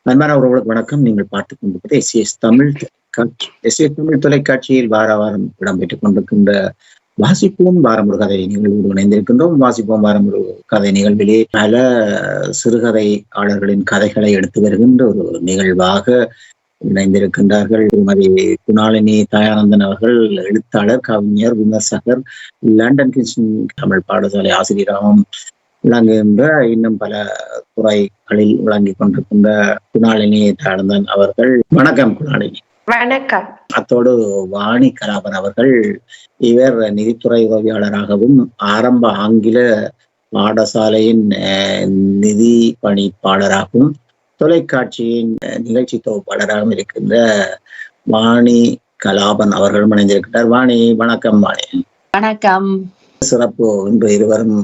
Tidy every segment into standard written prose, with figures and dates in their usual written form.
அன்பான உறவுகளுக்கு வணக்கம். நீங்கள் பார்த்துக் கொண்டிருப்பது எஸ்ஏஎஸ் தமிழ் தொலைக்காட்சி. எஸ்ஏஎஸ் தமிழ் தொலைக்காட்சியில் வார வாரம் இடம்பெற்றுக் கொண்டிருக்கின்ற வாசிப்போம் வாரம் ஒரு கதை நிகழ்வோடு இணைந்திருக்கின்றோம். வாசிப்போம் வாரம் ஒரு கதை நிகழ்விலே பல சிறுகதையாளர்களின் கதைகளை எடுத்து வருகின்ற ஒரு நிகழ்வாக இணைந்திருக்கின்றார்கள். திருமதி குணாலினி தயானந்தன் அவர்கள் எழுத்தாளர், கவிஞர், விமர்சகர், லண்டன் கிங்ஸ்டன் தமிழ் பாடசாலை ஆசிரியராகவும் விளங்குகின்ற இன்னும் பல துறைகளில் விளங்கிக் கொண்டிருக்கின்ற குணாலினி தயானந்தன் அவர்கள். வணக்கம் குணாலினி. வணக்கம். அத்தோடு வாணி கலாபன் அவர்கள், இவர் நிதித்துறை உதவியாளராகவும் ஆரம்ப ஆங்கில பாடசாலையின் நிதி பணிப்பாளராகவும் தொலைக்காட்சியின் நிகழ்ச்சி தொகுப்பாளராகவும் இருக்கின்ற வாணி கலாபன் அவர்களும் இணைந்திருக்கிறார். வாணி, வணக்கம். வாணி, வணக்கம். சிறப்பு. இன்று இருவரும்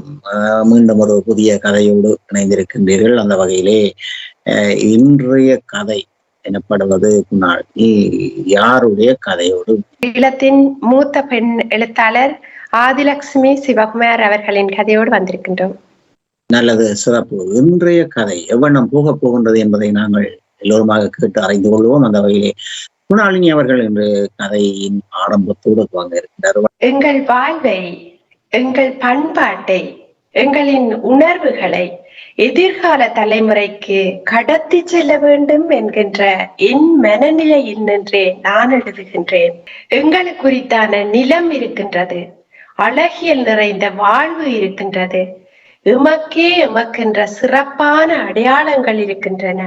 மீண்டும் ஒரு புதிய கதையோடு இணைந்திருக்கின்றீர்கள். அந்த வகையிலே இன்றைய கதை எனப்படுவது யாருடைய கதையோடு? ஈழத்தின் மூத்த பெண் எழுத்தாளர் ஆதிலட்சுமி சிவகுமார் அவர்களின் கதையோடு வந்திருக்கின்றோம். நல்லது, சிறப்பு. இன்றைய கதை எவ்வண்ணம் போக போகின்றது என்பதை நாங்கள் எல்லோருமாக கேட்டு அறிந்து கொள்வோம். அந்த வகையிலே குணாலினி அவர்கள் இன்று கதையின் ஆரம்பத்தோடு துவங்க இருக்கின்றார். எங்கள் வாழ்வை, எங்கள் பண்பாட்டை, எங்களின் உணர்வுகளை எதிர்கால தலைமுறைக்கு கடத்தி செல்ல வேண்டும் என்கின்ற என் மனநிலையில் நின்றே நான் எழுதுகின்றேன். எங்களுக்கு குறித்தான நிலம் இருக்கின்றது, அழகியல் நிறைந்த வாழ்வு இருக்கின்றது, எமக்கென்ற சிறப்பான அடையாளங்கள் இருக்கின்றன.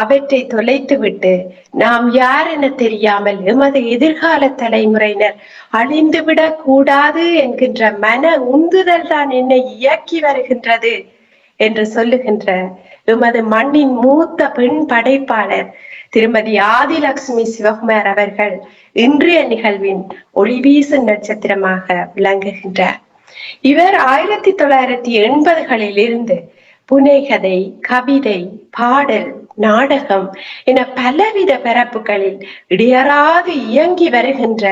அவற்றை தொலைத்துவிட்டு நாம் யார் என தெரியாமல் எமது எதிர்கால தலைமுறையினர் அழிந்துவிடக் கூடாது என்கின்ற மன உந்துதல் தான் என்னை இயக்கி வருகின்றது என்று சொல்லுகின்ற எமது மண்ணின் மூத்த பெண் படைப்பாளர் திருமதி ஆதிலட்சுமி சிவகுமார் அவர்கள் இன்றைய நிகழ்வின் ஒளிவீசும் நட்சத்திரமாக விளங்குகின்றார். இவர் 1980களில் இருந்து புனைகதை, கவிதை, பாடல், நாடகம் என பலவித பரப்புகளில் இடையறாது இயங்கி வருகின்ற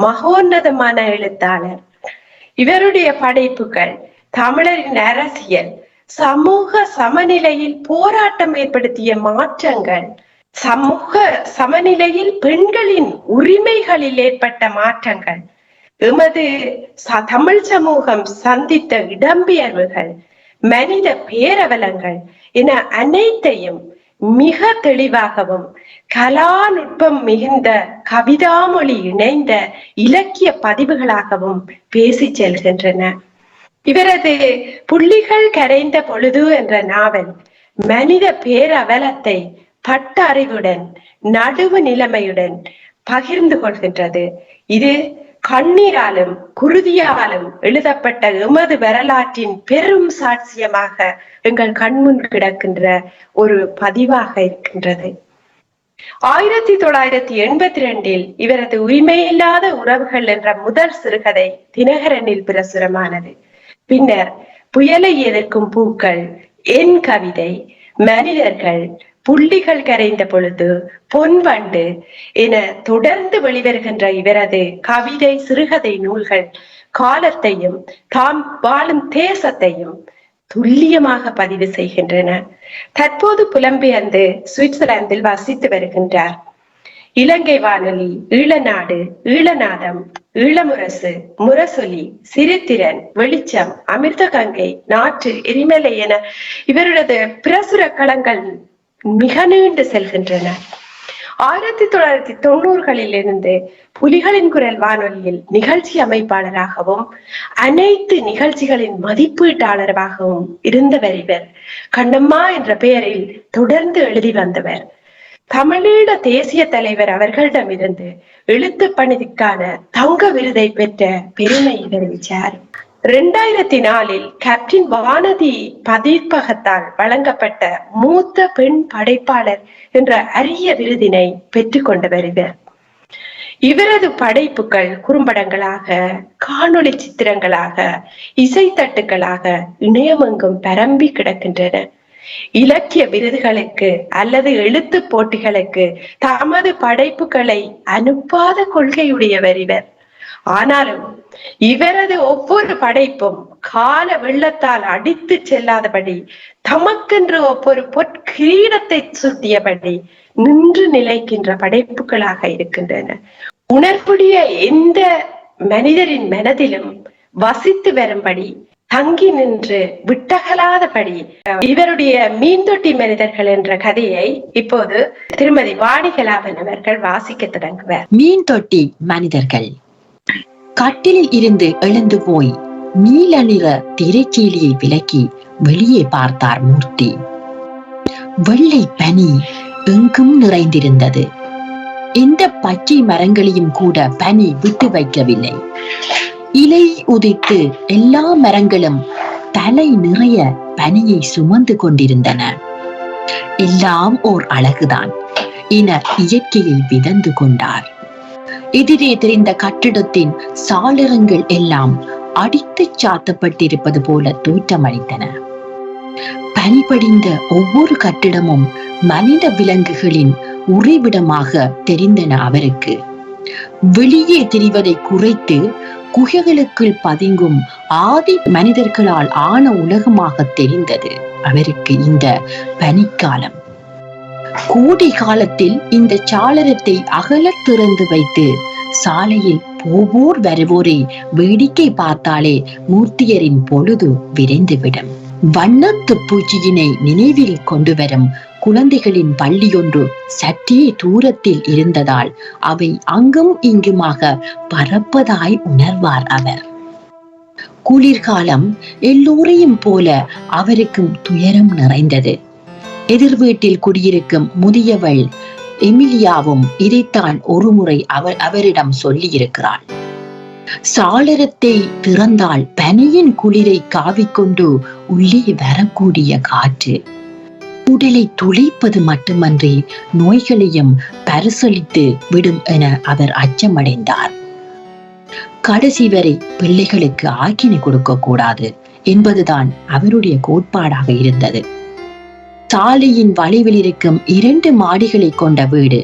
மகோன்னதமான எழுத்தாளர். இவருடைய படைப்புகள் தமிழரின் அரசியல், சமூக சமநிலையில் போராட்டம் ஏற்படுத்திய மாற்றங்கள், சமூக சமநிலையில் பெண்களின் உரிமைகளில் ஏற்பட்ட மாற்றங்கள், எமது தமிழ் சமூகம் சந்தித்த இடம்பெயர்வுகள், மனித பேரவலங்கள் என அனைத்தையும் மிக தெளிவாகவும் கலாநுட்பம் மிகுந்த கவிதாமொழி இணைந்த இலக்கிய பதிவுகளாகவும் பேசி செல்கின்றன. இவரது புள்ளிகள் கரைந்த பொழுது என்ற நாவல் மனித பேரவலத்தை பட்டறிவுடன், நடுவு நிலைமையுடன் பகிர்ந்து கொள்கின்றது. இது கண்ணீராலும் குருதியாலும் எழுதப்பட்ட எமது வரலாற்றின் பெரும் சாட்சியமாக எங்கள் கண்முன் கிடக்கின்ற ஒரு பதிவாக இருக்கின்றது. 1982 இவரது உரிமையில்லாத உறவுகள் என்ற முதல் சிறுகதை தினகரனில் பிரசுரமானது. பின்னர் புயலை எதிர்க்கும் பூக்கள், என் கவிதை, மனிதர்கள், புள்ளிகள் கரைந்த பொழுது, பொன்வண்டு என தொடர்ந்து வெளிவருகின்ற இவரது கவிதை, சிறுகதை நூல்கள் காலத்தையும் தாம் வாழும் தேசத்தையும் துல்லியமாக பதிவு செய்கின்றன. தற்போது புலம்பெயர்ந்து சுவிட்சர்லாந்தில் வசித்து வருகின்றார். இலங்கை வானொலி, ஈழநாடு, ஈழநாதம், ஈழமுரசு, முரசொலி, சிறுத்திரன், வெளிச்சம், அமிர்த கங்கை, நாற்று, எரிமலை என இவரது பிரசுர களங்கள் மிக நீண்டு செல்கின்றன. 1990களில் இருந்து புலிகளின் குரல் வானொலியில் நிகழ்ச்சி அமைப்பாளராகவும் அனைத்து நிகழ்ச்சிகளின் மதிப்பீட்டாளராகவும் இருந்தவர் இவர். கண்ணம்மா என்ற பெயரில் தொடர்ந்து எழுதி வந்தவர். தமிழீழ தேசிய தலைவர் அவர்களிடமிருந்து எழுத்து பணிக்கான தங்க விருதை பெற்ற பெருமை இவரை சாரும். 2004 கேப்டன் வானதி பதிப்பகத்தால் வழங்கப்பட்ட மூத்த பெண் படைப்பாளர் என்ற அரிய விருதினை பெற்றுக் கொண்டவர் இவர். இவரது படைப்புகள் குறும்படங்களாக, காணொளி சித்திரங்களாக, இசைத்தட்டுகளாக இணையமெங்கும் பரம்பி கிடக்கின்றன. இலக்கிய விருதுகளுக்கு அல்லது எழுத்து போட்டிகளுக்கு தமது படைப்புகளை அனுப்பாத கொள்கையுடையவர் இவர். ஆனாலும் இவரது ஒவ்வொரு படைப்பும் கால வெள்ளத்தால் அடித்து செல்லாதபடி தமக்கென்று ஒவ்வொரு பொற்கிரீடத்தை சுட்டியபடி நின்று நிலைக்கின்ற படைப்புகளாக இருக்கின்றன. உணர்வுடைய எந்த மனிதரின் மனதிலும் வசித்து வரும்படி தங்கி நின்று விட்டகலாதபடி இவருடைய மீன்தொட்டி மனிதர்கள் என்ற கதையை இப்போது திருமதி வாணிகலாவன் அவர்கள் வாசிக்க தொடங்குவார். மீன்தொட்டி மனிதர்கள். கட்டிலில் இருந்து எழுந்து போய் நீல நிற திரைச்சீலியை விலக்கி வெளியே பார்த்தார் மூர்த்தி. வெள்ளை பனி எங்கும் நிறைந்திருந்தது. எந்த பச்சை மரங்களையும் கூட பனி விட்டு வைக்கவில்லை. இலை உதித்து எல்லா மரங்களும் தலை நிறைய பனியை சுமந்து கொண்டிருந்தன. எல்லாம் ஓர் அழகுதான் என இயற்கையில் விதந்து கொண்டார். எதிரே தெரிந்த கட்டிடத்தின் சாளரங்கள் எல்லாம் அடித்து சாத்தப்பட்டிருப்பது போல தோற்றமளித்தன. பனி படிந்த ஒவ்வொரு கட்டிடமும் மனித விலங்குகளின் உறைவிடமாக தெரிந்தன. அவருக்கு வெளியே தெரிவதை குறைத்து குகைகளுக்குள் பதுங்கும் ஆதி மனிதர்களால் ஆன உலகமாக தெரிந்தது அவருக்கு இந்த பனிக்காலம். கோடை காலத்தில் இந்த சாளரத்தை அகல திறந்து வைத்து சாலையில் போவோர் வருவோரை வேடிக்கை பார்த்தாலே மூர்த்தியரின் பொழுது விரைந்துவிடும். வண்ணத்து பூச்சியினை நினைவில் கொண்டு வரும் குழந்தைகளின் பள்ளி ஒன்று சற்றே தூரத்தில் இருந்ததால் அவை அங்கும் இங்குமாக பறப்பதாய் உணர்வார் அவர். குளிர்காலம் எல்லோரையும் போல அவருக்கும் துயரம் நிறைந்தது. எதிர் வீட்டில் குடியிருக்கும் முதியவள் எமிலியாவும் இதைத்தான் ஒருமுறை அவரிடம் சொல்லி இருக்கிறாள். சாளரத்தை திறந்தால் பனியின் குளிரை காவிக்கொண்டு உள்ளே வரக்கூடிய காற்று உடலை துளைப்பது மட்டுமன்றி நோய்களையும் பரிசளித்து விடும் என அவர் அச்சமடைந்தார். கடைசி வரை பிள்ளைகளுக்கு ஆக்கினை கொடுக்க கூடாது என்பதுதான் அவருடைய கோட்பாடாக இருந்தது. சாலையின் வளைவில் இருக்கும் 2 மாடிகளை கொண்ட வீடு.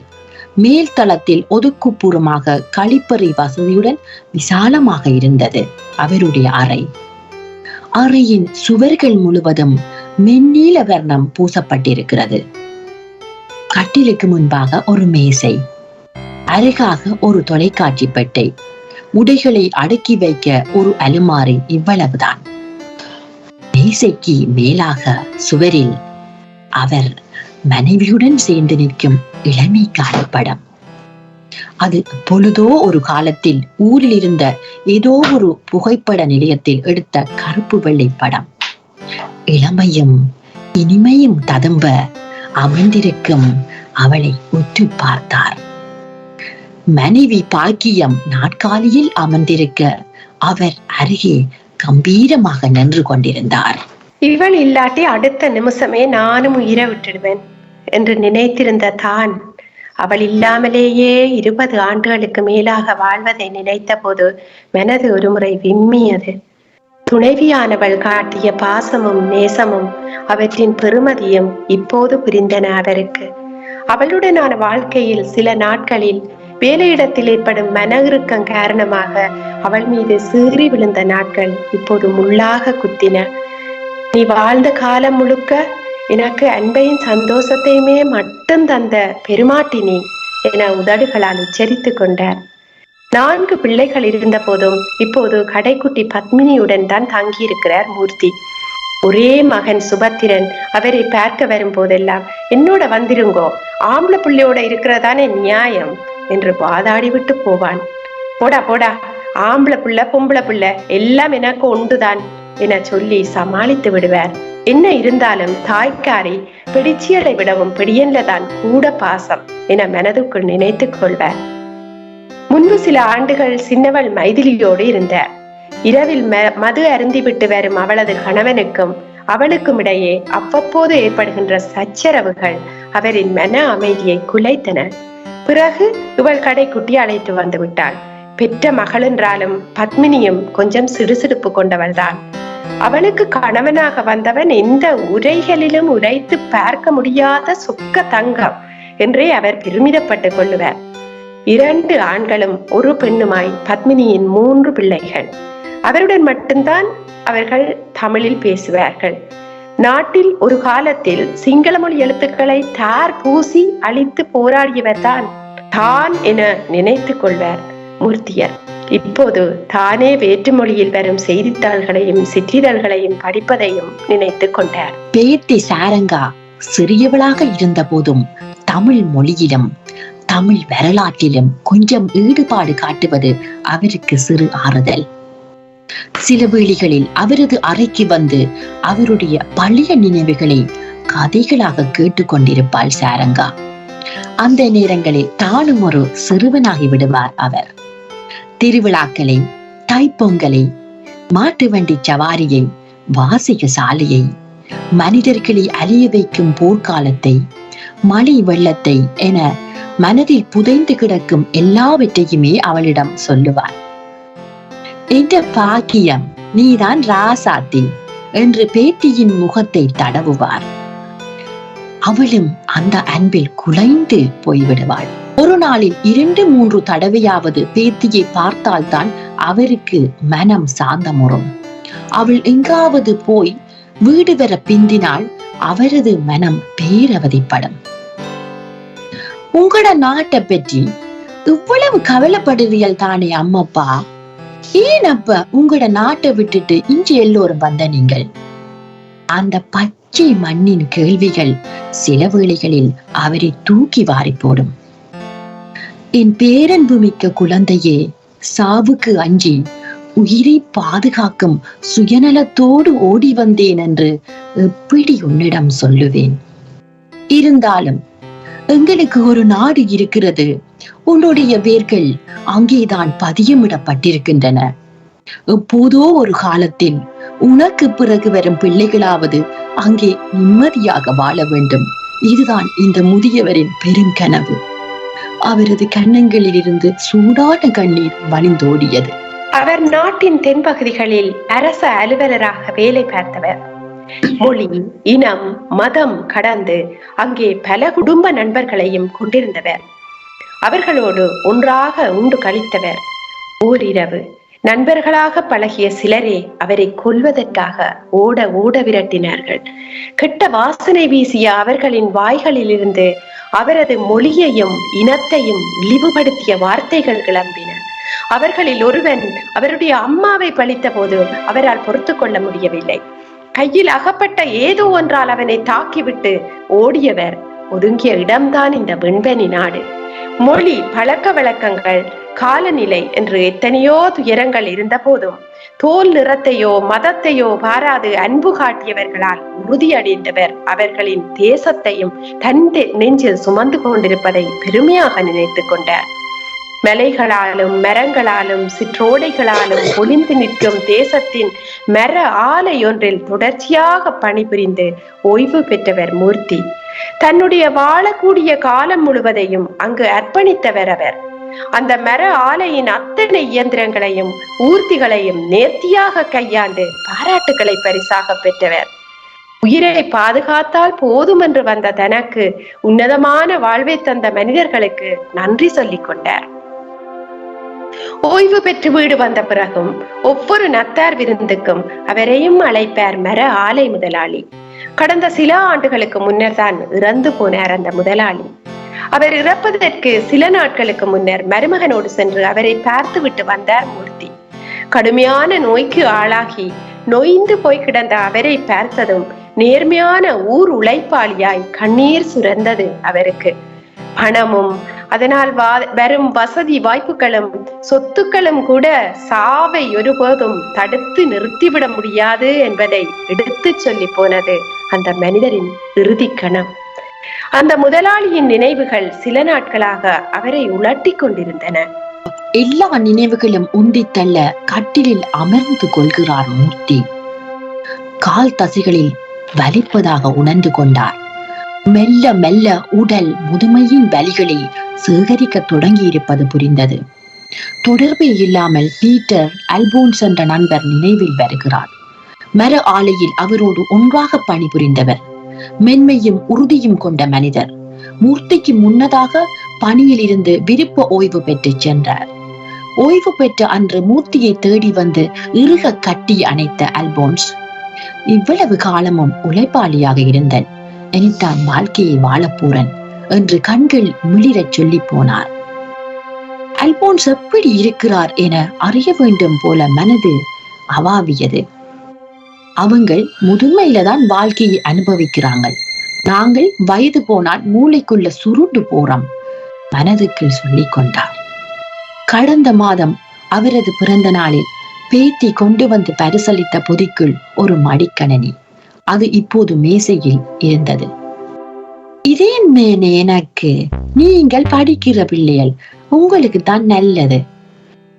மேல் தளத்தில் ஒதுக்குப்புறமாக கழிப்பறை வசதியுடன் விசாலமாக இருந்தது அவருடைய அறை. அறையின் சுவர்கள் முழுவதும் மென்னீல வர்ணம் பூசப்பட்டிருக்கிறது. கட்டிலுக்கு முன்பாக ஒரு மேசை, அருகாக ஒரு தொலைக்காட்சி பெட்டை, உடைகளை அடுக்கி வைக்க ஒரு அலுமாரி, இவ்வளவுதான். மேசைக்கு மேலாக சுவரில் அவர் மனைவியுடன் சேர்ந்து நிற்கும் இளமை கால படம். அது பொழுதோ ஒரு காலத்தில் ஊரில் இருந்த ஏதோ ஒரு புகைப்பட நிலையத்தில் எடுத்த கருப்பு வெள்ளை படம். இளமையும் இனிமையும் ததும்ப அமர்ந்திருக்கும் அவளை உற்று பார்த்தார். மனைவி பாக்கியம் நாற்காலியில் அமர்ந்திருக்க அவர் அருகே கம்பீரமாக நின்று கொண்டிருந்தார். இவள் இல்லாட்டி அடுத்த நிமிஷமே நானும் உயிரை விட்டுடுவேன் என்று நினைத்திருந்த தான் அவள் இல்லாமலேயே 20 ஆண்டுகளுக்கு மேலாக வாழ்வதை நினைத்த போது மனது ஒருமுறை விம்மியது. துணைவியானவள் காட்டிய பாசமும் நேசமும் அவற்றின் பெருமதியும் இப்போது புரிந்தன அவருக்கு. அவளுடனான வாழ்க்கையில் சில நாட்களில் வேலையிடத்தில் ஏற்படும் மன இறுக்கம் காரணமாக அவள் மீது சீறி விழுந்த நாட்கள் இப்போது முள்ளாக குத்தின. நீ வாழ்ந்த காலம் முழுக்க எனக்கு அன்பையும் சந்தோஷத்தையுமே மட்டும் தந்த பெருமாட்டினி என உதடுகளால் உச்சரித்து கொண்டார். 4 பிள்ளைகள் இருந்த போதும் இப்போது கடைக்குட்டி பத்மினியுடன் தான் தங்கியிருக்கிறார் மூர்த்தி. ஒரே மகன் சுபத்திரன் அவரை பார்க்க வரும் போதெல்லாம் என்னோட வந்துருங்கோ, ஆம்பளை பிள்ளையோட இருக்கிறதானே நியாயம் என்று வாதாடி விட்டு போவான். போடா போடா, ஆம்பளை பிள்ளை பொம்பளை பிள்ளை எல்லாம் எனக்கு ஒன்றுதான் என சொல்லி சமாளித்து விடுவார். என்ன இருந்தாலும் தாய்க்காரி பிடிச்சியலை விடவும் பிடியன்லதான் கூட பாசம் என மனதுக்குள் நினைத்துக் கொள்வார். முன்பு சில ஆண்டுகள் சின்னவள் மைதிலியோடு இருந்தார். இரவில் மது அருந்திவிட்டு வரும் அவளது கணவனுக்கும் அவளுக்கும் இடையே அவ்வப்போது ஏற்படுகின்ற சச்சரவுகள் அவரின் மன அமைதியை குலைத்தன. பிறகு இவள் கடைக்குட்டி அழைத்து வந்து விட்டாள். பெற்ற மகள் என்றாலும் பத்மினியும் கொஞ்சம் சிடுசிடுப்பு கொண்டவள்தான். அவளுக்கு கணவனாக வந்தவன் எந்த உரைகளிலும் உரைத்து பார்க்க முடியாத சொக்க தங்கம் என்றே அவர் பெருமிதப்பட்டுக் கொள்ளுவார். 2 ஆண்களும் ஒரு பெண்ணுமாய் பத்மினியின் 3 பிள்ளைகள். அவருடன் மட்டும்தான் அவர்கள் தமிழில் பேசுவார்கள். நாட்டில் ஒரு காலத்தில் சிங்கள மொழி எழுத்துக்களை தார் பூசி அழித்து போராடியவர் தான் என நினைத்துக் கொள்வார் மூர்த்தியர். இப்போது தானே வேற்றுமொழியில் வரும் செய்தித்தாள்களையும் சிற்றிதழ்களையும் படிப்பதையும் நினைத்துக் கொண்டார். பேத்தி சாரங்கா சிறியவளாக இருந்த போதும் தமிழ் மொழியிலும் தமிழ் வரலாற்றிலும் கொஞ்சம் ஈடுபாடு காட்டுவது அவருக்கு சிறு ஆறுதல். சில வேளைகளில் அவரது அறைக்கு வந்து அவருடைய பழைய நினைவுகளை கதைகளாக கேட்டுக்கொண்டிருப்பாள் சாரங்கா. அந்த நேரங்களில் தானும் ஒரு சிறுவனாகி விடுவார் அவர். திருவிழாக்களை, தைப்பொங்கலை, மாட்டு வண்டி சவாரியை, வாசிக சாலையை, மனிதர்களை அழிய வைக்கும் போர்க்காலத்தை, மழை வெள்ளத்தை என மனதில் புதைந்து கிடக்கும் எல்லாவற்றையுமே அவளிடம் சொல்லுவார். என்ற பாக்கியம், நீதான் ராசாத்தி என்று பேத்தியின் முகத்தை தடவுவார். அவளும் அந்த அன்பில் குலைந்து போய்விடுவாள். ஒரு நாளில் 2-3 தடவையாவது பேத்தியை பார்த்தால்தான் அவருக்கு மனம் சாந்தமுறும். அவள் எங்காவது போய் வீடு வர பிந்தினால் அவரது மனம் பேரவதிப்படும். உங்களோட நாட்டை பற்றி இவ்வளவு கவலைப்படுறியல் தானே அம்மப்பா? ஏன் அப்ப உங்களோட நாட்டை விட்டுட்டு இன்று எல்லோரும் வந்த நீங்கள்? அந்த பச்சை மண்ணின் கேள்விகள் சில வேளைகளில் அவரை தூக்கி வாரி போடும். என் பேரன்பு மிக்க குழந்தையே, சாவுக்கு அஞ்சி உயிரை பாதுகாக்கும் சுயநலத்தோடு ஓடி வந்தேன் என்று எப்படி உன்னிடம் சொல்லுவேன்? இருந்தாலும் எங்களுக்கு ஒரு நாடு இருக்கிறது. உன்னுடைய வேர்கள் அங்கேதான் பதியமிடப்பட்டிருக்கின்றன. எப்போதோ ஒரு காலத்தில் உனக்கு பிறகு வரும் பிள்ளைகளாவது அங்கே நிம்மதியாக வாழ வேண்டும். இதுதான் இந்த முதியவரின் பெருங்கனவு. அவரது கன்னங்களில் இருந்து சூடான கண்ணீர் வழிந்தோடியது. அவர் நாட்டின் தென்பகுதிகளில் அரச அலுவலராக வேலை பார்த்தவர். மொழி, இனம், மதம் கடந்து அங்கே பல குடும்ப நண்பர்களையும் கொண்டிருந்தவர். அவர்களோடு ஒன்றாக உண்டு கழித்தவர். ஓரிரவு நண்பர்களாக பழகிய சிலரே அவரை கொல்வதற்காக ஓட ஓட விரட்டினார்கள். கெட்ட வாசனை வீசிய அவர்களின் வாய்களில் இருந்து அவரது மொழியையும் இனத்தையும் இழிவுபடுத்திய வார்த்தைகள் கிளம்பின. அவர்களில் ஒருவன் அவருடைய அம்மாவை பழித்த போது அவரால் பொறுத்து கொள்ள முடியவில்லை. கையில் அகப்பட்ட ஏதோ ஒன்றால் அவனை தாக்கிவிட்டு ஓடியவர். ஒதுங்கிய இடம்தான் இந்த வெண்பனி நாடு. மொழி, பழக்க வழக்கங்கள், காலநிலை என்று எத்தனையோ துயரங்கள் இருந்த போதும் தோல் நிறத்தையோ மதத்தையோ பாராது அன்பு காட்டியவர்களால் உறுதியடைந்தவர் அவர்களின் தேசத்தையும் தன் நெஞ்சில் சுமந்து கொண்டிருப்பதை பெருமையாக நினைத்துக் கொண்டார். மலைகளாலும் மரங்களாலும் சிற்றோடைகளாலும் ஒளிந்து நிற்கும் தேசத்தின் மர ஆலை ஒன்றில் தொடர்ச்சியாக பணிபுரிந்து ஓய்வு பெற்றவர் மூர்த்தி. தன்னுடைய வாழக்கூடிய காலம் முழுவதையும் அங்கு அர்ப்பணித்தவர் அவர். அந்த மர ஆலையின் அத்தனை இயந்திரங்களையும் ஊர்திகளையும் நேர்த்தியாக கையாண்டு பாராட்டுகளை பரிசாக பெற்றவர். உயிரை பாதுகாத்தால் போதும் என்று வந்த தனக்கு உன்னதமான வாழ்வை தந்த மனிதர்களுக்கு நன்றி சொல்லிக் கொண்டார். ஓய்வு பெற்று வீடு வந்த பிறகும் ஒவ்வொரு நத்தார் விருந்துக்கும் அவரையும் அழைப்பார் மர ஆலை முதலாளி. கடந்த சில ஆண்டுகளுக்கு முன்னர் தான் இறந்து போனார் அந்த முதலாளி. அவர் இறப்பதற்கு சில நாட்களுக்கு முன்னர் மருமகனோடு சென்று அவரை பார்த்து விட்டு வந்தார் மூர்த்தி. கடுமையான நோய்க்கு ஆளாகி நொய்ந்து போய் கிடந்த அவரை பார்த்ததும் நேர்மையான ஊர் உழைப்பாளியாய் கண்ணீர் சுரந்தது அவருக்கு. பணமும் அதனால் வரும் வசதி வாய்ப்புகளும் சொத்துக்களும் கூட சாவை ஒருபோதும் தடுத்து நிறுத்திவிட முடியாது என்பதை எடுத்து சொல்லி போனது அந்த மனிதரின் இறுதி கணம். அந்த முதலாளியின் நினைவுகள் சில நாட்களாக அவரை உலட்டி கொண்டிருந்தன. எல்லா நினைவுகளும் உந்தித்தள்ள கட்டிலில் அமர்ந்து கொள்கிறார் மூர்த்தி. கால் தசைகளில் வலிப்பதாக உணர்ந்து கொண்டார். மெல்ல மெல்ல உடல் முதுமையின் வலிகளை சேகரிக்க தொடங்கி இருப்பது புரிந்தது. தொடர்பே இல்லாமல் பீட்டர் அல்போன்ஸ் என்ற நண்பர் நினைவில் வருகிறார். மர ஆலையில் அவரோடு ஒன்றாக பணிபுரிந்தவர். மென்மையும் உறுதியும் கொண்ட மனிதர். மூர்த்திக்கு முன்னதாக பணியில் இருந்து விருப்ப ஓய்வு பெற்று சென்றார். ஓய்வு பெற்ற அன்று மூர்த்தியை தேடி வந்து இறுக கட்டி அணைத்த அல்போன்ஸ், இவ்வளவு காலமும் உழைப்பாளியாக இருந்தேன், இனித்தான் வாழ்க்கையை வாழப்போறன் என்று கண்கள் மிளிரச் சொல்லி போனார். அல்போன்ஸ் எப்படி இருக்கிறார் என அறிய வேண்டும் போல மனது அவாவியது. அவங்கள் முதுமையில தான் வாழ்க்கையை அனுபவிக்கிறாங்க, நாங்கள் வயது போனால் மூளைக்குள்ள சுருண்டு போறோம் மனதுக்கு சொல்லிக் கொண்டார். கடந்த மாதம் அவரது பிறந்த நாளில் பேத்தி கொண்டு வந்து பரிசளித்த பொதிக்குள் ஒரு மடிக்கணனி, அது இப்போது மேசையில் இருந்தது. இதேன் மேனே எனக்கு, நீங்கள் படிக்கிற பிள்ளைகள், உங்களுக்கு தான் நல்லது.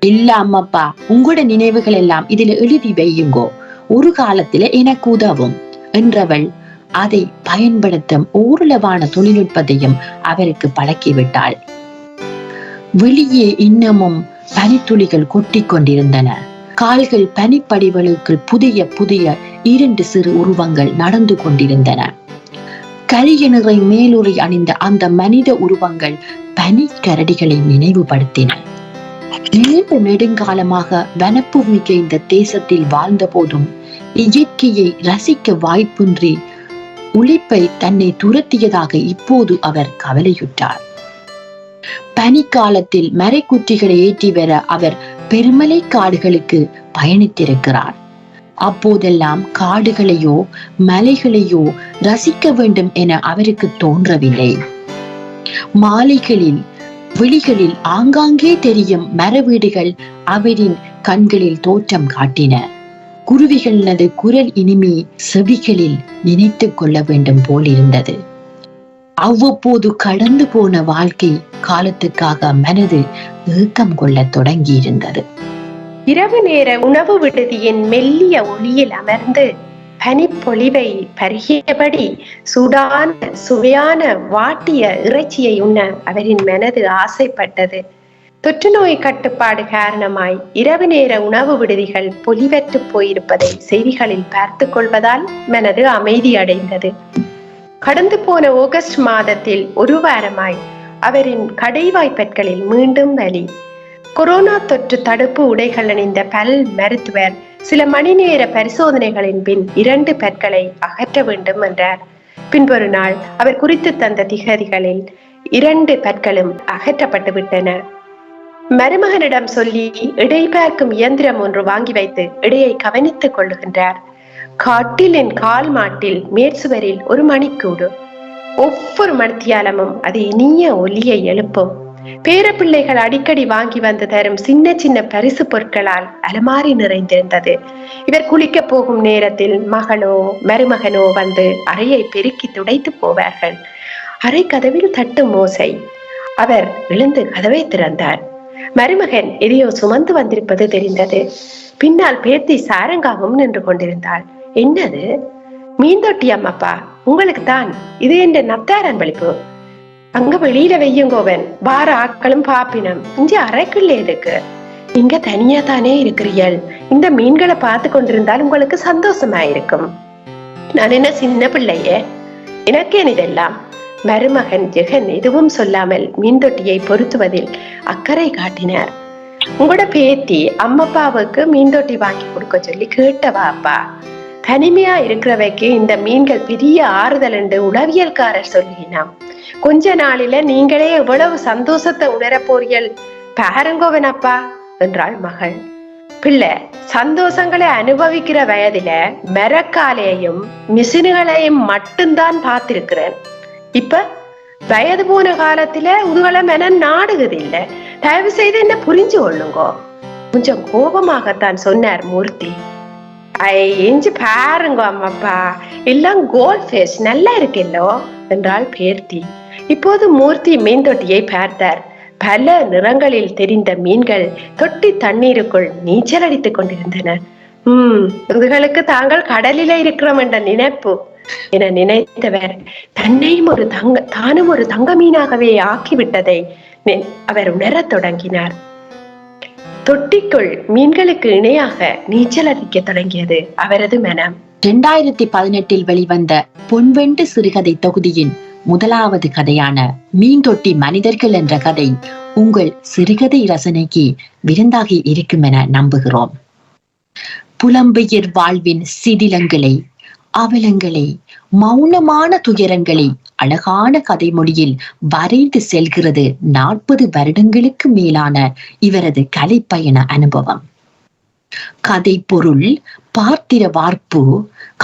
இல்ல அம்மப்பா, உங்களோட நினைவுகள் எல்லாம் இதுல எழுதி வையுங்கோ, ஒரு காலத்துல எனக்கு உதவும் என்றவள் அதை பயன்படுத்தும் ஓரளவான தொழில்நுட்பத்தையும் அவருக்கு பழக்கிவிட்டாள். வெளியே இன்னமும் பனித்துளிகள் கொட்டிக் கொண்டிருந்தன. கால்கள் பனிப்படிவலுக்குள் புதிய புதிய 2 சிறு உருவங்கள் நடந்து கொண்டிருந்தன. கரிய நிறை மேலுறை அணிந்த அந்த மனித உருவங்கள் பனிக்கரடிகளை நினைவுபடுத்தின. நீண்ட நெடுங்காலமாக வனப்புமிக்க இந்த தேசத்தில் வாழ்ந்த போதும் இயற்கையை ரசிக்க வாய்ப்பின்றி உழைப்பை தன்னை துரத்தியதாக இப்போது அவர் கவலையுற்றார். பனிக்காலத்தில் மரைக்குற்றிகளை ஏற்றி வர அவர் பெருமலை காடுகளுக்கு பயணித்திருக்கிறார். அப்போதெல்லாம் காடுகளையோ மலைகளையோ ரசிக்க வேண்டும் என அவருக்கு தோன்றவில்லை. மாலைகளில் வெளிகளில் ஆங்காங்கே தெரியும் மர வீடுகள் அவரின் கண்களில் தோற்றம் காட்டின. குருவிகளது குரல் இனிமே செவிகளில் நினைத்து கொள்ள வேண்டும் போல் இருந்தது. அவ்வப்போது கடந்து போன வாழ்க்கை காலத்துக்காக மனது ஏக்கம் கொள்ள தொடங்கி இருந்தது. இரவு நேர உணவு விடுதியின் மெல்லிய ஒளியில் அமர்ந்து பனிப்பொழிவை பருகியபடி சூடான சுவையான வாட்டிய இறைச்சியை உண்ண அவரின் மனது ஆசைப்பட்டது. தொற்று நோய் கட்டுப்பாடு காரணமாய் இரவு நேர உணவு விடுதிகள் பொலிவற்று போயிருப்பதை செய்திகளில் பார்த்து கொள்வதால் மனது அமைதி அடைந்தது. கடந்து போன ஆகஸ்ட் மாதத்தில் ஒரு வாரமாய் அவரின் கடைவாய்ப்பற்களில் மீண்டும் வலி. கொரோனா தொற்று தடுப்பு உடைகள் அணிந்த பல் மருத்துவர் சில மணி நேர பரிசோதனைகளின் பின் 2 பற்களை அகற்ற வேண்டும் என்றார். பின்பொரு நாள் அவர் குறித்து தந்த திகதிகளில் 2 பற்களும் அகற்றப்பட்டு விட்டன. மருமகனிடம் சொல்லி இடை பார்க்கும் இயந்திரம் ஒன்று வாங்கி வைத்து இடையை கவனித்துக் கொள்ளுகின்றார். காட்டிலின் கால் மாட்டில் மேற்சுவரில் ஒரு மணிக்கூடு. ஒவ்வொரு மணித்தியாலமும் அது இனிய ஒலியை எழுப்பும். பேரப்பிள்ளைகள் அடிக்கடி வாங்கி வந்து தரும் சின்ன சின்ன பரிசு பொருட்களால் அலமாரி நிறைந்திருந்தது. இவர் குளிக்க போகும் நேரத்தில் மகளோ மருமகனோ வந்து அறையை பெருக்கி துடைத்து போவார்கள். அறை கதவில் தட்டும் ஓசை. அவர் எழுந்து கதவை திறந்தார். மருமகன் எதையோ சுமந்து வந்திருப்பது தெரிந்தது. பின்னால் பேத்தி சாரங்காவும் நின்று கொண்டிருந்தாள். என்னது? மீன்தொட்டி அம்மப்பா, உங்களுக்கு தான். இது என்ற நத்தார் அன்பளிப்பு. அங்க வெளியில வெய்யுங்கோவன், வார ஆட்களும் பாப்பினம். இங்க அறைக்குள்ள எதுக்கு? நீங்க தனியா தானே இருக்கிறீர்கள். இந்த மீன்களை பார்த்து கொண்டிருந்தால் உங்களுக்கு சந்தோஷமாயிருக்கும். நான் என்ன சின்ன பிள்ளையே, எனக்கேன் இதெல்லாம்? மருமகன் ஜெகன் எதுவும் சொல்லாமல் மீன்தொட்டியை பொருத்துவதில் அக்கறை காட்டினார். உங்களோட பேத்தி அம்மப்பாவுக்கு மீன்தொட்டி வாங்கி கொடுக்க சொல்லி கேட்டவா அப்பா. தனிமையா இருக்கிறவைக்கு இந்த மீன்கள் பெரிய ஆறுதல் என்று உளவியல்காரர் சொல்லினாம். கொஞ்ச நாளில நீங்களே எவ்வளவு சந்தோஷத்தை உணர போறீர்கள் பாருங்கோவன் அப்பா என்றாள் மகள். பிள்ளை, சந்தோஷங்களை அனுபவிக்கிற வயதில மரக்காலையையும் மிஷின்களையும் மட்டும்தான் பார்த்திருக்கிறேன். இப்ப வயது போன காலத்துல உதுகளை மென நாடுகிறது இல்ல. தயவு செய்து என்ன புரிஞ்சு கொள்ளுங்கோ. கொஞ்சம் கோபமாகத்தான் சொன்னார் மூர்த்தி. எஞ்சி பாருங்க அம்மாப்பா, எல்லாம் கோல்ட் ஃபேஸ் நல்லா இருக்கல்லோ என்றாள் பேர்த்தி. இப்போது மூர்த்தி மீன் தொட்டியை பார்த்தார். பல நிறங்களில் தெரிந்த மீன்கள் தொட்டி தண்ணீருக்குள் நீச்சல் அடித்துக் கொண்டிருந்தன. இதுகளுக்கு தாங்கள் கடலில இருக்கிறோம் என்ற நினைப்பு என நினைத்தவர் தன்னையும் தானும் ஒரு தங்க மீனாகவே ஆக்கிவிட்டதை அவர் உணரத் தொடங்கினார். தொட்டிக்குள் மீன்களுக்கு இணையாக நீச்சல் அடிக்க தொடங்கியது அவரது மனம். 2018 வெளிவந்த பொன்வெண்டு சிறுகதை தொகுதியின் முதலாவது கதையான மீன்தொட்டி மனிதர்கள் என்ற கதை உங்கள் சிறுகதை ரசனைக்கு விருந்தாகி இருக்கும் என நம்புகிறோம். புலம்பெயர் வாழ்வின் சிதிலங்களை, அவலங்களை, மௌனமான துயரங்களை அழகான கதை மொழியில் வரைந்து செல்கிறது 40 வருடங்களுக்கு மேலான இவரது கலைப்பயண அனுபவம். கதை பொருள், பாத்திர வார்ப்பு,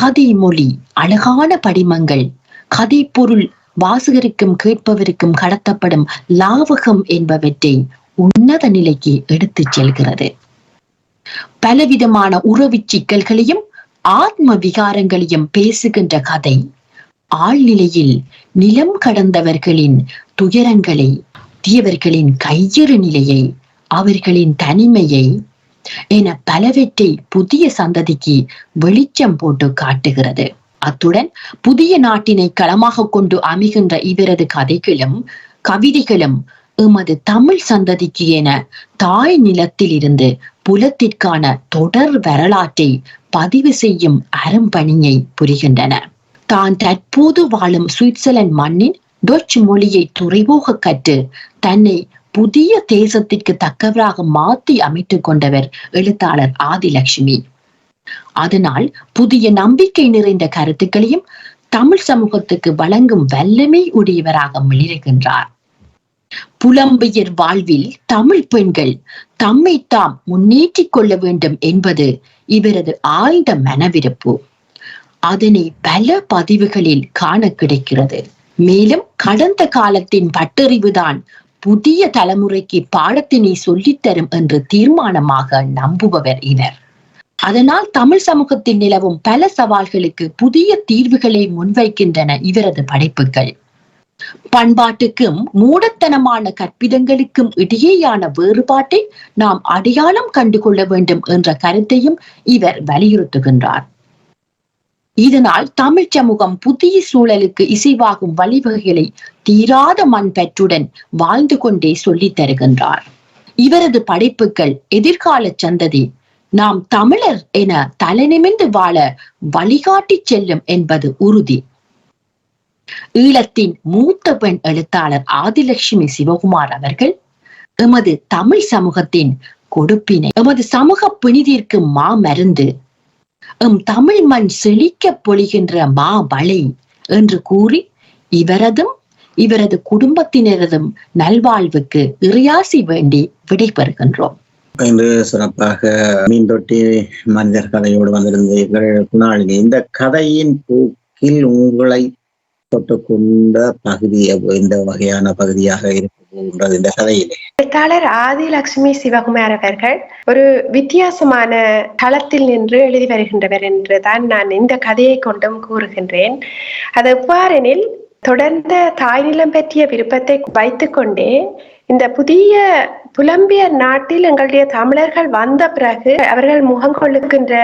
கதை மொழி, அழகான படிமங்கள், கதை பொருள் வாசகருக்கும் கேட்பவருக்கும் கடத்தப்படும் லாவகம் என்பவற்றை உன்னத நிலைக்கு எடுத்துச் செல்கிறது. பலவிதமான உறவு சிக்கல்களையும் ஆத்ம விகாரங்களையும் பேசுகின்ற கதை ஆழ்நிலையில் நிலம் கடந்தவர்களின் துயரங்களை, தீயவர்களின் கையறு நிலையை, அவர்களின் தனிமையை என பலவற்றை புதிய சந்ததிக்கு வெளிச்சம் போட்டு காட்டுகிறது. அத்துடன் புதிய நாட்டினை களமாக கொண்டு அமைகின்ற இவரது கதைகளும் கவிதைகளும் எமது தமிழ் சந்ததிக்கு என தாய் நிலத்தில் இருந்து புலத்திற்கான தொடர் வரலாற்றை பதிவு செய்யும் அரும்பணியை புரிகின்றன. தான் தற்போது வாழும் சுவிட்சர்லாந்து மண்ணின் டொச் மொழியை துறைபோக கற்று தன்னை புதிய தேசத்திற்கு தக்கவராக மாற்றி அமைத்துக் கொண்டவர் எழுத்தாளர் ஆதிலட்சுமி. அதனால் புதிய நம்பிக்கை நிறைந்த கருத்துக்களையும் தமிழ் சமூகத்துக்கு வழங்கும் வல்லமை உடையவராக மிளிர்கின்றார். புலம்பெயர் வாழ்வில் தமிழ் பெண்கள் தம்மை தாம் முன்னேற்றிக் கொள்ள வேண்டும் என்பது இவரது ஆழ்ந்த மனவிருப்பு. அதனை பல பதிவுகளில் காண கிடைக்கிறது. மேலும் கடந்த காலத்தின் பட்டறிவுதான் புதிய தலைமுறைக்கு பாடத்தினை சொல்லித்தரும் என்று தீர்மானமாக நம்புபவர் இவர். அதனால் தமிழ் சமூகத்தில் நிலவும் பல சவால்களுக்கு புதிய தீர்வுகளை முன்வைக்கின்றன இவரது படைப்புகள். பண்பாட்டுக்கும் மூடத்தனமான கற்பிதங்களுக்கும் இடையேயான வேறுபாட்டை நாம் அடையாளம் கண்டுகொள்ள வேண்டும் என்ற கருத்தையும் இவர் வலியுறுத்துகின்றார். இதனால் தமிழ் சமூகம் புதிய சூழலுக்கு இசைவாகும் வழிவகைகளை தீராத மண்பற்றுடன் வாழ்ந்து கொண்டே சொல்லித் தருகின்றார். இவரது படைப்புகள் எதிர்கால சந்ததி நாம் தமிழர் என தலைநிமிர்ந்து வாழ வழிகாட்டி செல்லும் என்பது உறுதி. ஈழத்தின் மூத்த பெண் எழுத்தாளர் ஆதிலட்சுமி சிவகுமார் அவர்கள் எமது தமிழ் சமூகத்தின் கொடுப்பினை, எமது சமூக பிணிதிற்கு மாமருந்து, எம் தமிழ் மண் செழிக்க பொழிகின்ற மாவளை என்று கூறி இவரதும் இவரது குடும்பத்தினரதும் நல்வாழ்வுக்கு இறையாசி வேண்டி விடைபெறுகின்றோம். இன்று சிறப்பாக மீன்தொட்டி மனிதர் கதையோடு வந்திருந்தீர்கள் குணாளினி. இந்த கதையின் போக்கில் உங்களை தொட்டுக்கொண்ட பகுதி இந்த வகையான பகுதியாக இருக்கின்றது இந்த கதையிலே? எழுத்தாளர் ஆதிலட்சுமி சிவகுமார் அவர்கள் ஒரு வித்தியாசமான களத்தில் நின்று எழுதி வருகின்றவர் என்றுதான் நான் இந்த கதையை கொண்டும் கூறுகின்றேன். அது எவ்வாறெனில், தொடர்ந்த தாய்நிலம் பற்றிய விருப்பத்தை வைத்துக் கொண்டே இந்த புதிய புலம்பியர் நாட்டில் எங்களுடைய தமிழர்கள் வந்த பிறகு அவர்கள் முகங்கொள்ளுகின்ற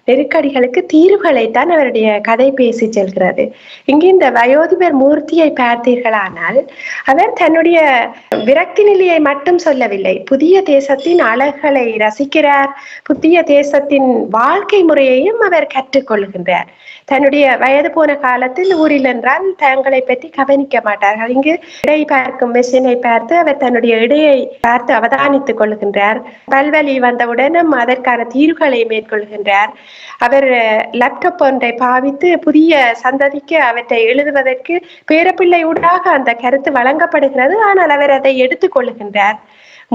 நெருக்கடிகளுக்கு தீர்வுகளைத்தான் அவருடைய கதை பேசி செல்கிறது. இங்கே இந்த வயோதிபர் மூர்த்தியை பார்த்தீர்களானால் அவர் தன்னுடைய விரக்தி நிலையை மட்டும் சொல்லவில்லை, புதிய தேசத்தின் அழகுகளை ரசிக்கிறார், புதிய தேசத்தின் வாழ்க்கை முறையையும் அவர் கற்றுக்கொள்கின்றார். தன்னுடைய வயது போன காலத்தில் ஊரில் என்றால் தங்களை பற்றி கவனிக்க மாட்டார்கள். இங்கு இடை பார்க்கும் மெஷினை பார்த்து அவர் தன்னுடைய இடையை பார்த்து அவதானித்துக் கொள்கின்றார். பல்வலி வந்தவுடனும் அதற்கான தீர்வுகளை மேற்கொள்கின்றார். அவர் லேப்டாப் ஒன்றை பாவித்து புதிய சந்ததிக்கு அவற்றை எழுதுவதற்கு பேரப்பிள்ளை ஊடாக அந்த கருத்து வழங்கப்படுகிறது. ஆனால் அவர் அதை எடுத்துக் கொள்கின்றார்.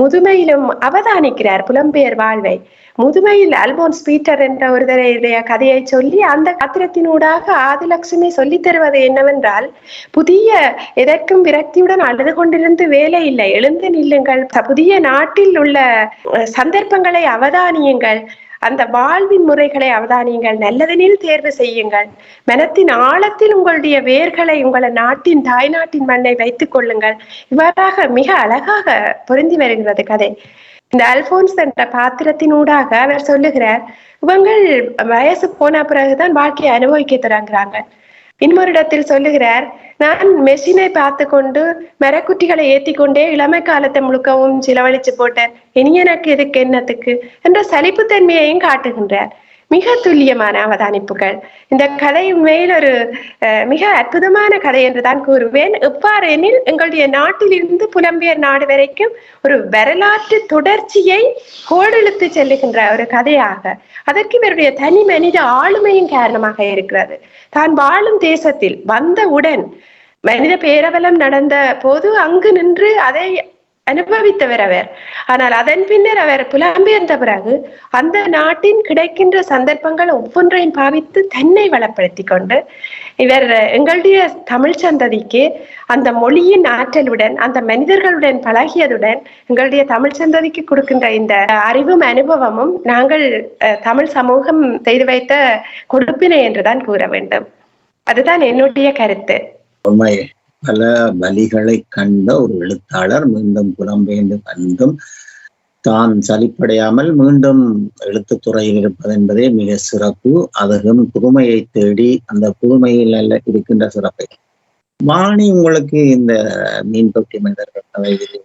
முதுமையிலும் அவதானிக்கிறார் புலம்பெயர் வாழ்வை. முதுமையில் அல்போன்ஸ் பீட்டர் என்ற ஒருவருடைய கதையை சொல்லி அந்த பாத்திரத்தினூடாக ஆதிலட்சுமி சொல்லித் தருவது என்னவென்றால், புதிய எதற்கும் விரக்தியுடன் அழுது கொண்டிருந்து வேலை இல்லை, எழுந்து நில்லுங்கள், புதிய நாட்டில் உள்ள சந்தர்ப்பங்களை அவதானியுங்கள், அந்த வாழ்வின் முறைகளை அவதானியுங்கள், நல்லதனில் தேர்வு செய்யுங்கள், மனத்தின் ஆழத்தில் உங்களுடைய வேர்களை உங்கள் நாட்டின் தாய் நாட்டின் மண்ணை வைத்துக் கொள்ளுங்கள். இவ்வாறாக மிக அழகாக பொருந்தி வருகிறது கதை. இந்த அல்போன்ஸ் என்ற பாத்திரத்தினூடாக அவர் சொல்லுகிறார், இவங்கள் வயசு போன பிறகுதான் வாழ்க்கையை அனுபவிக்க தொடங்குறாங்க. இன்னொரு இடத்தில் சொல்லுகிறார், நான் மெஷினை பார்த்து கொண்டு மரக்குட்டிகளை ஏற்றி கொண்டே இளமை காலத்தை முழுக்கவும் செலவழிச்சு போட்டேன், இனி எனக்கு இதுக்கு என்னத்துக்கு என்ற சலிப்புத்தன்மையையும் காட்டுகின்றார். மிக துல்லியமான அவதானிப்புகள். இந்த கதை உண்மையில் ஒரு மிக அற்புதமான கதை என்றுதான் கூறுவேன். எவ்வாறு எனில் எங்களுடைய நாட்டிலிருந்து புலம்பெயர் நாடு வரைக்கும் ஒரு வரலாற்று தொடர்ச்சியை கோடெழுத்து செல்லுகின்ற ஒரு கதையாக, அதற்கு இவருடைய தனி மனித ஆளுமையும் காரணமாக இருக்கிறது. தான் வாழும் தேசத்தில் வந்தவுடன் மனித பேரவலம் நடந்த போது அங்கு நின்று அதை அனுபவித்தவர் அவர். ஆனால் அதன் பின்னர் அவர் புலம்பெயர்ந்த பிறகு அந்த நாட்டின் கிடைக்கின்ற சந்தர்ப்பங்கள் ஒவ்வொன்றையும் பாவித்து தன்னை வளப்படுத்தி கொண்டு இவர் எங்களுடைய தமிழ் சந்ததிக்கு அந்த மொழியின் ஆற்றலுடன் அந்த மனிதர்களுடன் பழகியதுடன் எங்களுடைய தமிழ் சந்ததிக்கு கொடுக்கின்ற இந்த அறிவும் அனுபவமும் நாங்கள் தமிழ் சமூகம் செய்து வைத்த கொடுப்பினை என்றுதான் கூற வேண்டும். அதுதான் என்னுடைய கருத்து. பல வழிகளை கண்ட ஒரு எழுத்தாளர் மீண்டும் புலம்பெயர்ந்து வந்தும் தான் சலிப்படையாமல் மீண்டும் எழுத்துத்துறையில் இருப்பது என்பதே மிக சிறப்பு. அதுவும் புதுமையை தேடி அந்த புதுமையில் இருக்கின்ற சிறப்பை. வாணி, உங்களுக்கு இந்த மீன்தொட்டி மனிதர்கள் கதையிலே,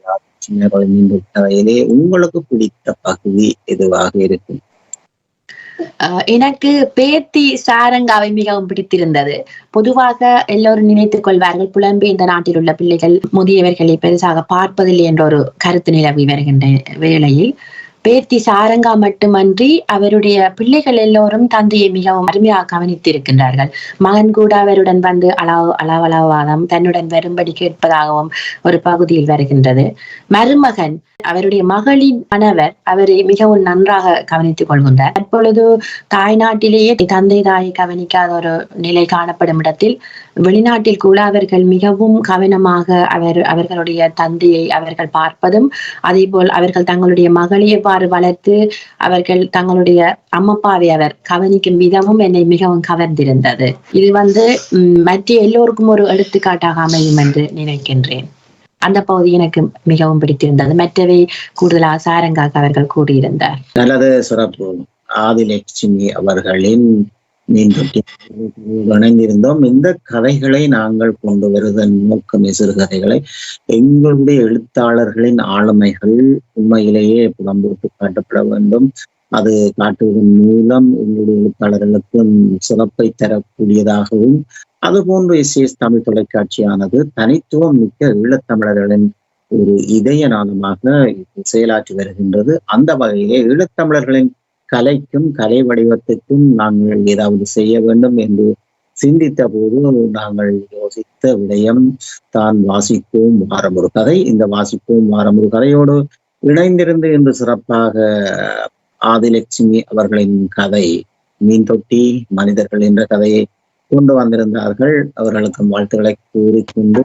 மீன்தொட்டி கதையிலே உங்களுக்கு பிடித்த பகுதி எதுவாக இருக்கும்? எனக்கு பேத்தி சாரங்காவை மிகவும் பிடித்திருந்தது. பொதுவாக எல்லோரும் நினைத்துக் கொள்வார்கள் புலம்பெயர்ந்த நாட்டில் உள்ள பிள்ளைகள் முதியவர்களை பெருசாக பார்ப்பதில்லை என்ற ஒரு கருத்து நிலவி வருகின்ற வேளையில் பேத்தி சாரங்கா மட்டுமன்றி அவருடைய பிள்ளைகள் எல்லோரும் தந்தையை மிகவும் அருமையாக கவனித்திருக்கின்றார்கள். மகன் கூட அவருடன் வந்து அளவளவாதம் தன்னுடன் வரும்படி கேட்பதாகவும் ஒரு பகுதியில் வருகின்றது. மருமகன் அவருடைய மகளின் கணவர் அவரை மிகவும் நன்றாக கவனித்துக் கொள்கின்றார். அப்பொழுது தாய்நாட்டிலேயே தந்தை தாயை கவனிக்காத ஒரு நிலை காணப்படும் இடத்தில் வெளிநாட்டில் கூட அவர்கள் மிகவும் கவனமாக அவர்களுடைய தந்தையை அவர்கள் பார்ப்பதும், அதே போல் அவர்கள் தங்களுடைய மகளை எவ்வாறு வளர்த்து அவர்கள் தங்களுடைய அம்மப்பாவை அவர் கவனிக்கும் விதமும் என்னை மிகவும் கவர்ந்திருந்தது. இது மற்ற எல்லோருக்கும் ஒரு எடுத்துக்காட்டாக அமையும் என்று நினைக்கின்றேன். அந்த பகுதி எனக்கு மிகவும் பிடித்திருந்தது. மற்றவை கூடுதலாக சாரங்காக அவர்கள் கூறியிருந்தார். நல்லது, சிறப்பு. ஆதிலட்சுமி அவர்களின் மீன்தொட்டி இணைந்திருந்தோம். இந்த கதைகளை நாங்கள் கொண்டு வருவதன் நோக்கம் சிறுகதைகளை எங்களுடைய எழுத்தாளர்களின் ஆளுமைகள் உண்மையிலேயே புலம்போட்டு காட்டப்பட வேண்டும். அது காட்டுவதன் மூலம் எங்களுடைய எழுத்தாளர்களுக்கும் சிறப்பை தரக்கூடியதாகவும், அதுபோன்று எஸ்ஏஎஸ் தமிழ் தொலைக்காட்சியானது தனித்துவம் மிக்க ஈழத்தமிழர்களின் ஒரு இதய நாளமாக செயலாற்றி வருகின்றது. அந்த வகையிலே ஈழத்தமிழர்களின் கலைக்கும் கலை வடிவத்திற்கும் நாங்கள் ஏதாவது செய்ய வேண்டும் என்று சிந்தித்த போது நாங்கள் யோசித்த விடயம் தான் வாசிப்போம் வாரம் ஒரு கதை. இந்த வாசிப்போம் வாரம் ஒரு கதையோடு இணைந்திருந்து இன்று சிறப்பாக ஆதிலட்சுமி அவர்களின் கதை மீன்தொட்டி மனிதர்கள் என்ற கதையை கொண்டு வந்திருந்தார்கள். அவர்களுக்கு வாழ்த்துக்களை கூறிக்கொண்டு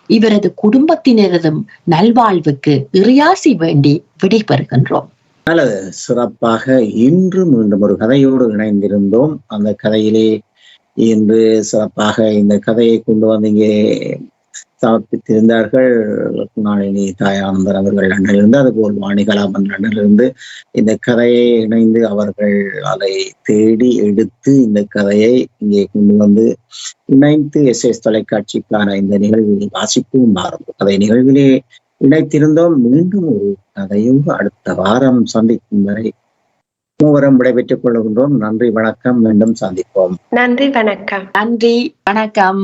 இவரது குடும்பத்தினரதும் நல்வாழ்வுக்கு இறையாசி வேண்டி விடைபெறுகின்றோம். நல்லது, சிறப்பாக இன்று மீண்டும் ஒரு கதையோடு இணைந்திருந்தோம். அந்த கதையிலே இன்று சிறப்பாக இந்த கதையை கொண்டு வந்து இங்கே சமர்ப்பித்திருந்தார்கள் குணாளினி தாயானந்தன் அவர்கள் லண்டனிலிருந்து, அதுபோல் வாணிகலாபன் லண்டனிலிருந்து இந்த கதையை இணைந்து அவர்கள் அதை தேடி எடுத்து இந்த கதையை இங்கே கொண்டு வந்து இணைத்து எஸ்எஸ் தொலைக்காட்சிக்கான இந்த நிகழ்வில் வாசிப்பும் ஆரம்ப கதை நிகழ்விலே இணைத்திருந்தோம். மீண்டும் ஒரு கதையோடு அடுத்த வாரம் சந்திக்கும் வரை மூவரும் விடைபெற்றுக் கொள்கின்றோம். நன்றி, வணக்கம். மீண்டும் சந்திப்போம். நன்றி, வணக்கம். நன்றி, வணக்கம்.